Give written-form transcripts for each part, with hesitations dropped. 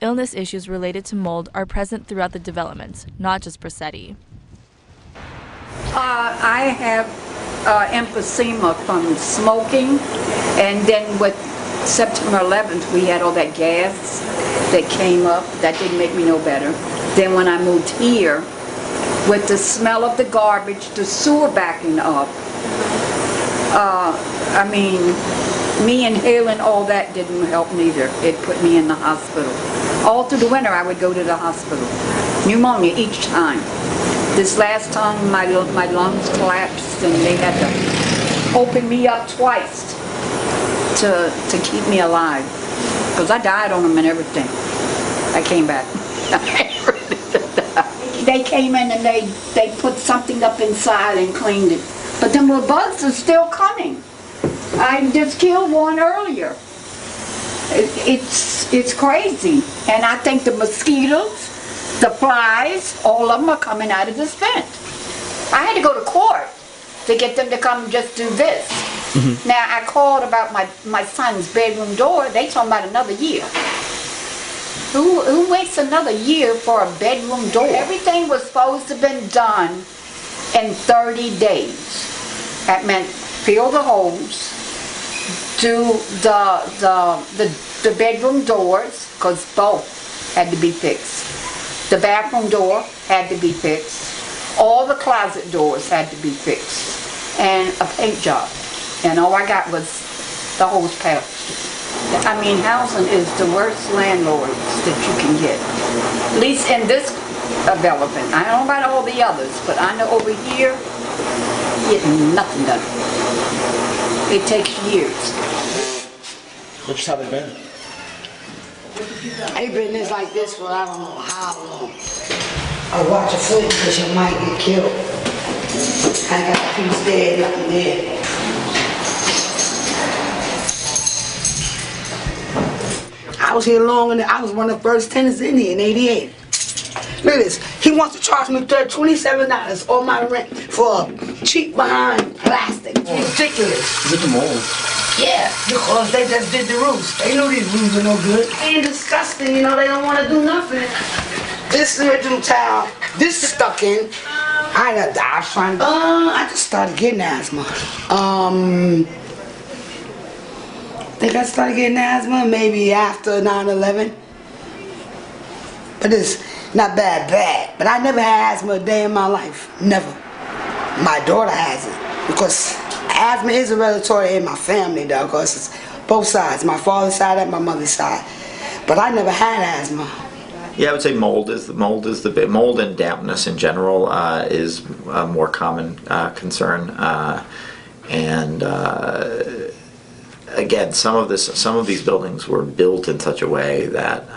illness issues related to mold are present throughout the development, not just Bracetti. I have emphysema from smoking, and then with September 11th we had all that gas that came up. That didn't make me no better. Then when I moved here, with the smell of the garbage, the sewer backing up, I mean, me inhaling all that didn't help neither. It put me in the hospital. All through the winter I would go to the hospital. Pneumonia each time. This last time my lungs collapsed and they had to open me up twice to keep me alive. Because I died on them and everything. I came back. They came in and they put something up inside and cleaned it. But them little bugs are still coming. I just killed one earlier. It's crazy. And I think the mosquitoes, the flies, all of them are coming out of this vent. I had to go to court to get them to come just do this. Mm-hmm. Now I called about my son's bedroom door. They talking about another year. Who waits another year for a bedroom door? Everything was supposed to have been done in 30 days. That meant fill the holes, do the bedroom doors, because both had to be fixed. The bathroom door had to be fixed. All the closet doors had to be fixed. And a paint job. And all I got was the hose patch. I mean, housing is the worst landlords that you can get. At least in this development. I don't know about all the others, but I know over here, getting nothing done. It takes years. Which have they been? They've been this like this for I don't know how long. I watch your foot because you might get killed. I got a piece there, nothing there. I was here long, and I was one of the first tenants in here in '88. Look at this. He wants to charge me $27 on my rent for cheap behind plastic. It's ridiculous. Look at the mold. Yeah, because they just did the roofs. They knew these roofs were no good. And disgusting, you know, they don't want to do nothing. This original tile, this is stuck in. I was trying to, I just started getting asthma. I think I started getting asthma maybe after 9/11. But it's not bad. But I never had asthma a day in my life. Never. My daughter has it. Because asthma is hereditary in my family, though, because it's both sides. My father's side and my mother's side. But I never had asthma. Yeah, I would say mold and dampness in general is a more common concern. Again, some of these buildings were built in such a way that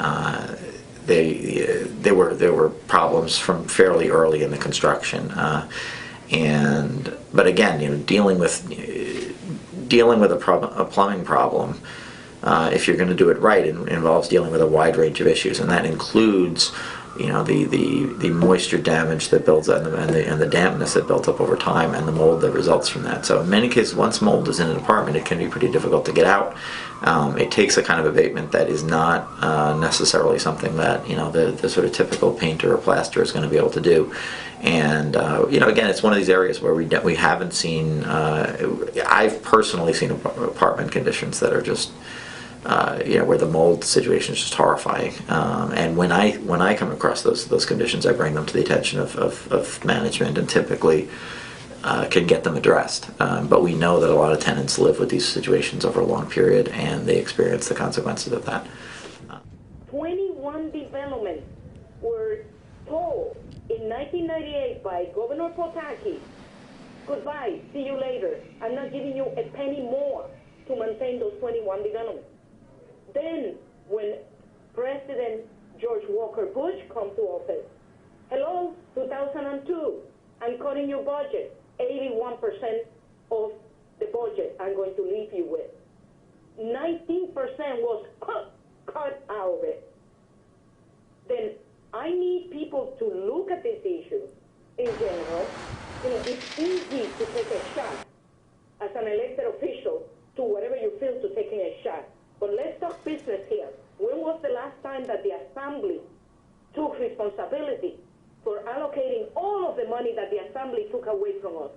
there were problems from fairly early in the construction, but again, you know, dealing with a plumbing problem, if you're going to do it right, it involves dealing with a wide range of issues, and that includes, you know, the moisture damage that builds up and the dampness that built up over time and the mold that results from that. So in many cases, once mold is in an apartment, it can be pretty difficult to get out. It takes a kind of abatement that is not necessarily something that, you know, the sort of typical painter or plasterer is going to be able to do. And you know, again, it's one of these areas where we haven't seen. I've personally seen apartment conditions that are just. You know, where the mold situation is just horrifying, and when I come across those conditions, I bring them to the attention of management, and typically can get them addressed. But we know that a lot of tenants live with these situations over a long period, and they experience the consequences of that. 21 developments were told in 1998 by Governor Pataki, goodbye, see you later. I'm not giving you a penny more to maintain those 21 developments. Then, when President George Walker Bush comes to office, hello, 2002, I'm cutting your budget. 81% of the budget I'm going to leave you with. 19% was cut out of it. Then I need people to look at this issue in general. You know, it's easy to take a shot as an elected official to whatever you feel to taking a shot. But let's talk business here. When was the last time that the Assembly took responsibility for allocating all of the money that the Assembly took away from us?